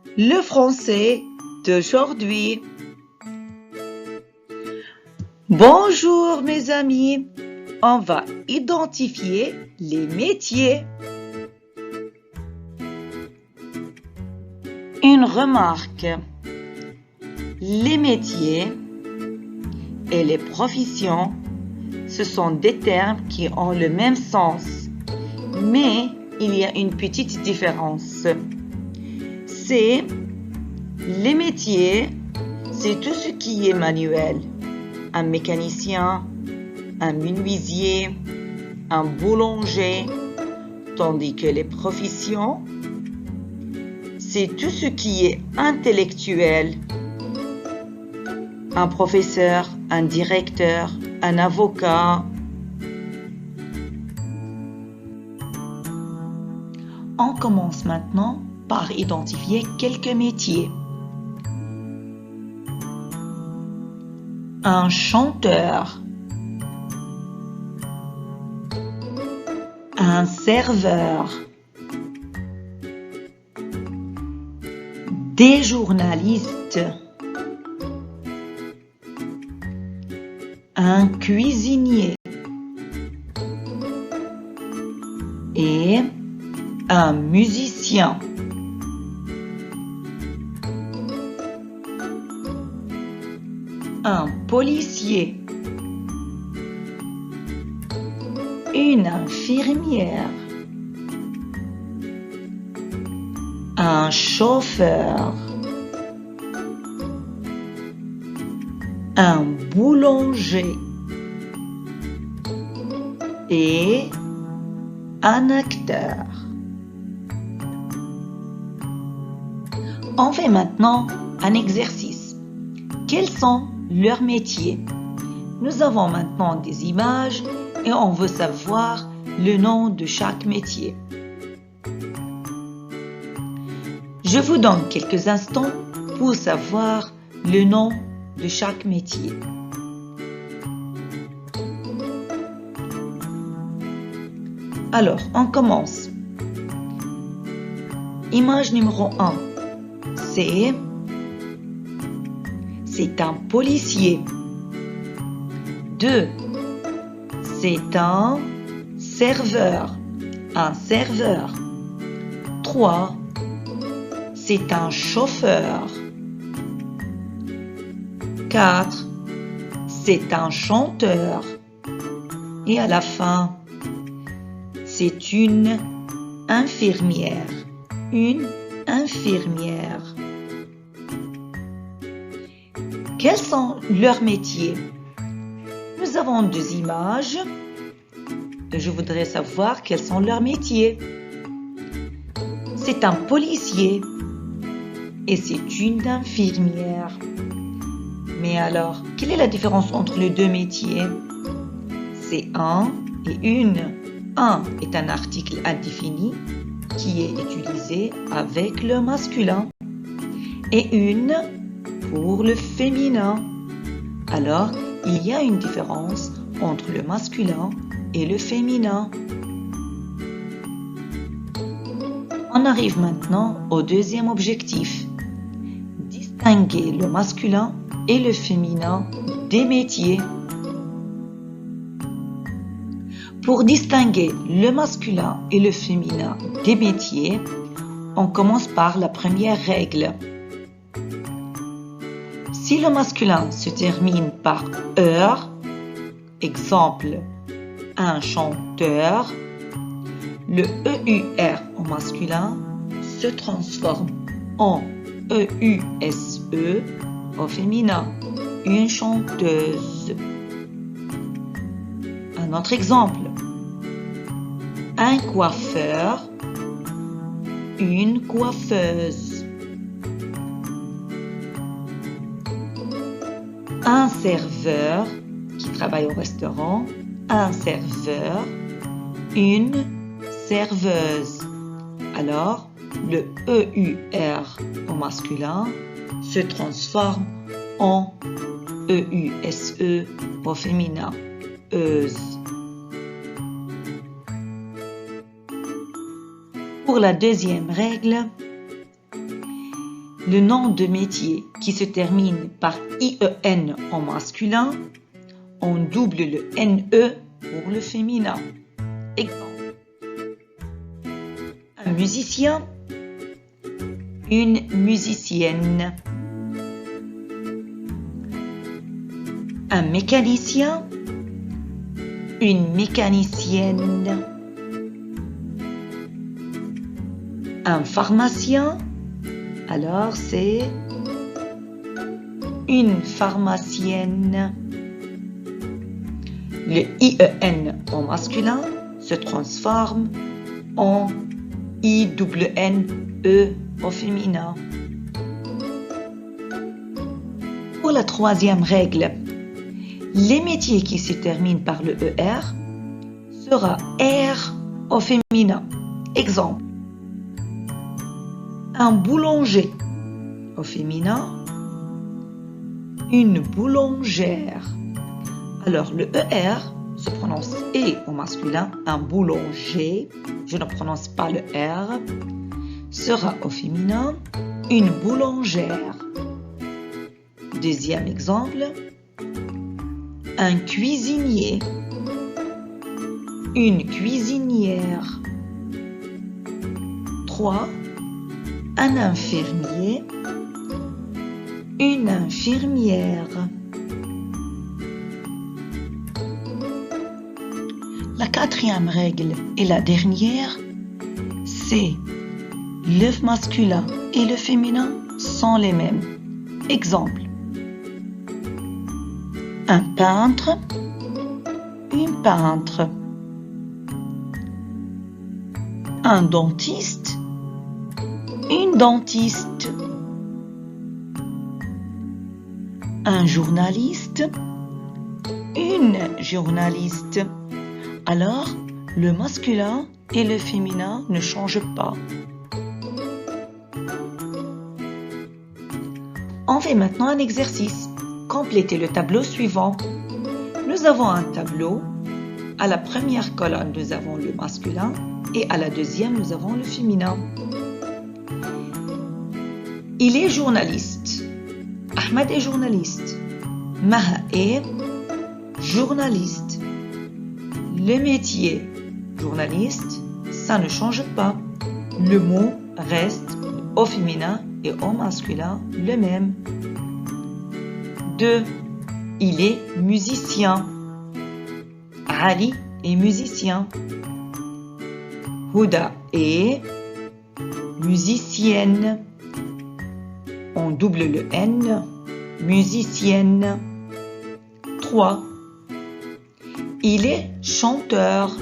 Le français d'aujourd'hui. Bonjour mes amis, on va identifier les métiers. Une remarque. Les métiers et les professions, ce sont des termes qui ont le même sens, mais il y a une petite différence. C'est les métiers, c'est tout ce qui est manuel. Un mécanicien, un menuisier, un boulanger, tandis que les professions, c'est tout ce qui est intellectuel. Un professeur, un directeur, un avocat. On commence maintenant par identifier quelques métiers. Un chanteur, un serveur, des journalistes, un cuisinier et un musicien. Un policier, une infirmière, un chauffeur, un boulanger et un acteur. On fait maintenant un exercice. Quels sont leurs métiers? Nous avons maintenant des images et on veut savoir le nom de chaque métier. Je vous donne quelques instants pour savoir le nom de chaque métier. Alors, on commence. Image numéro 1. C'est un policier. 2. C'est un serveur. Un serveur. 3. C'est un chauffeur. 4. C'est un chanteur. Et à la fin, c'est une infirmière. Une infirmière. Quels sont leurs métiers? Nous avons deux images. Je voudrais savoir quels sont leurs métiers. C'est un policier et c'est une infirmière. Mais alors, quelle est la différence entre les deux métiers? C'est un et une. Un est un article indéfini qui est utilisé avec le masculin et une pour le féminin. Alors, il y a une différence entre le masculin et le féminin. On arrive maintenant au deuxième objectif. Distinguer le masculin et le féminin des métiers. Pour distinguer le masculin et le féminin des métiers, on commence par la première règle. Si le masculin se termine par « eur », exemple, un chanteur, le EUR au masculin se transforme en EUSE au féminin, une chanteuse. Un autre exemple, un coiffeur, une coiffeuse. Un serveur qui travaille au restaurant, un serveur, une serveuse. Alors, le EUR au masculin se transforme en EUSE au féminin, euse. Pour la deuxième règle, le nom de métier qui se termine par IEN en masculin, on double le NE pour le féminin. Exemple. Un musicien, une musicienne. Un mécanicien, une mécanicienne. Un pharmacien, alors c'est une pharmacienne. Le IEN en masculin se transforme en INNE au féminin. Pour la troisième règle, les métiers qui se terminent par le ER sera R au féminin. Exemple. Un boulanger au féminin, une boulangère. Alors le ER se prononce E au masculin, un boulanger, je ne prononce pas le R, sera au féminin, une boulangère. Deuxième exemple, un cuisinier, une cuisinière. 3. Un infirmier, une infirmière. La quatrième règle et la dernière, c'est le masculin et le féminin sont les mêmes. Exemple. Un peintre, une peintre. Un dentiste, une dentiste. Un journaliste, une journaliste. Alors, le masculin et le féminin ne changent pas. On fait maintenant un exercice. Complétez le tableau suivant. Nous avons un tableau. À la première colonne, nous avons le masculin et à la deuxième, nous avons le féminin. Il est journaliste. Ahmed est journaliste. Maha est journaliste. Le métier journaliste, ça ne change pas. Le mot reste au féminin et au masculin le même. 2. Il est musicien. Ali est musicien. Huda est musicienne. On double le N. Musicienne. 3. Il est chanteur.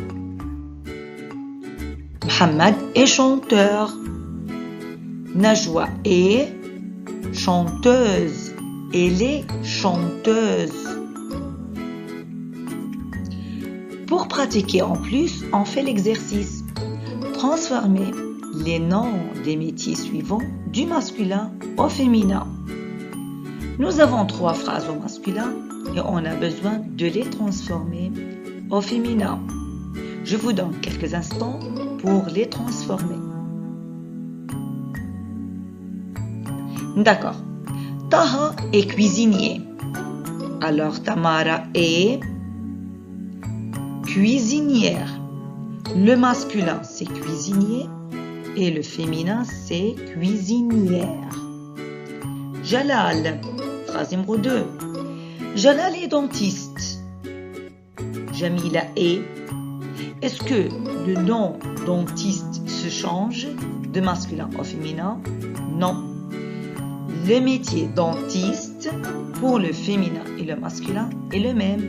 Mohamed est chanteur. Najwa est chanteuse. Elle est chanteuse. Pour pratiquer en plus, on fait l'exercice. Transformer les noms des métiers suivants du masculin au féminin. Nous avons 3 phrases au masculin et on a besoin de les transformer au féminin. Je vous donne quelques instants pour les transformer. D'accord. Taha est cuisinier. Alors Tamara est cuisinière. Le masculin c'est cuisinier et le féminin c'est cuisinière. Jalal, phrase numéro 2. Jalal est dentiste. Jamila est. Est-ce que le nom dentiste se change de masculin au féminin? Non. Le métier dentiste pour le féminin et le masculin est le même.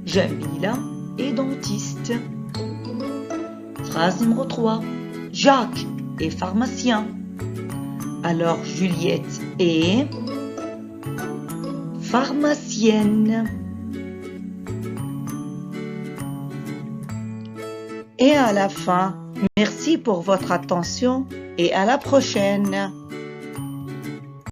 Jamila est dentiste. Phrase numéro 3. Jacques est pharmacien. Alors Juliette est pharmacienne. Et à la fin, merci pour votre attention et à la prochaine.